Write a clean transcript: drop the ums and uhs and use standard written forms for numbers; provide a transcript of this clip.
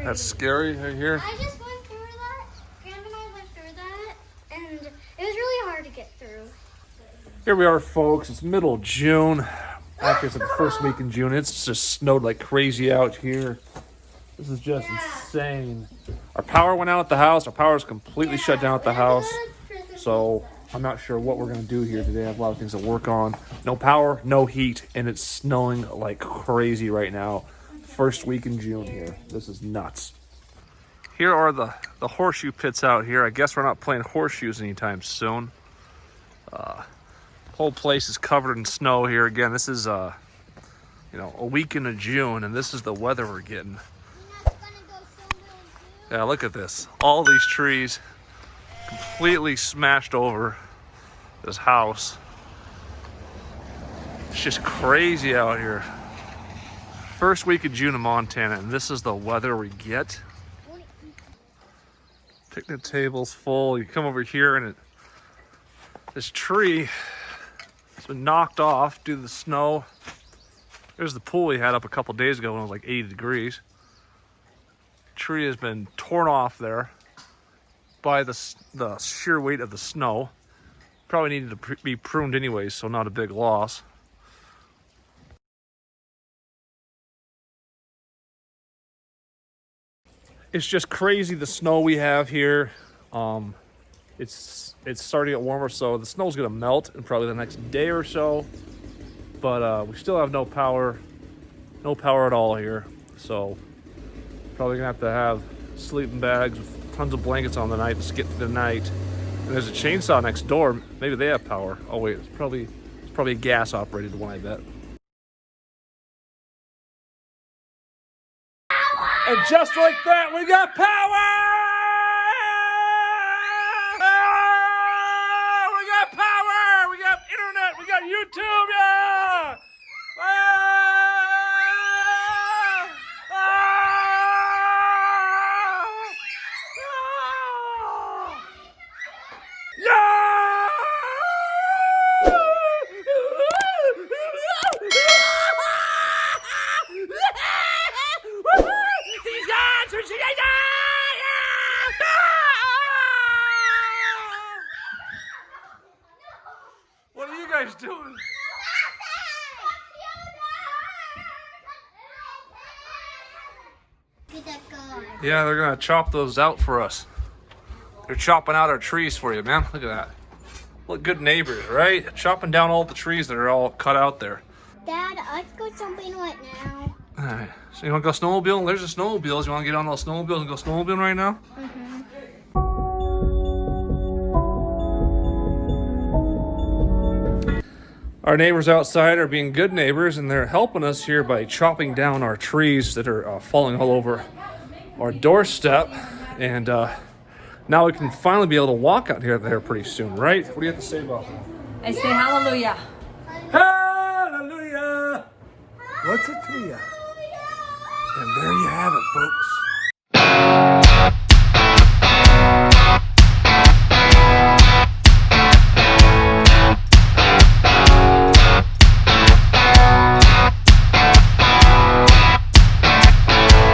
That's scary right here. I just went through that. Grandma and I went through that, and it was really hard to get through. Here we are, folks. It's middle of June. Actually, it's like the first week in June. It's just snowed like crazy out here. This is just insane. Our power went out at the house. Our power is completely shut down at the house. So I'm not sure what we're going to do here today. I have a lot of things to work on. No power, no heat, and it's snowing like crazy right now. First week in June here. This is nuts. Here are the horseshoe pits out here. I guess we're not playing horseshoes anytime soon. Whole place is covered in snow here. Again, this is a week into June, and this is the weather we're getting. Yeah, look at this. All these trees completely smashed over this house. It's just crazy out here. First week of June in Montana, and this is the weather we get. Picnic table's full. You come over here, and this tree has been knocked off due to the snow. There's the pool we had up a couple days ago when it was like 80 degrees. Tree has been torn off there by the sheer weight of the snow. Probably needed to be pruned anyways, so not a big loss. It's just crazy the snow we have here. It's starting to get warmer, so the snow's gonna melt in probably the next day or so. But we still have no power at all here. So probably gonna have sleeping bags with tons of blankets on the night to get through the night. And there's a chainsaw next door. Maybe they have power. Oh wait, it's probably a gas operated one, I bet. And just like that, we got power! Ah, we got power! We got internet! We got YouTube! Yeah! Ah! Ah! Yeah! What are you guys doing? Yeah, they're gonna chop those out for us. They're chopping out our trees for you, man. Look at that. Look, good neighbors, right? Chopping down all the trees that are all cut out there. Dad, let's go jumping right now. All right. So you want to go snowmobiling? There's the snowmobiles. You want to get on those snowmobiles and go snowmobiling right now? Mm-hmm. Our neighbors outside are being good neighbors, and they're helping us here by chopping down our trees that are falling all over our doorstep. And now we can finally be able to walk out here there pretty soon, right? What do you have to say about that? I say hallelujah. Hallelujah! What's a tree? And there you have it, folks.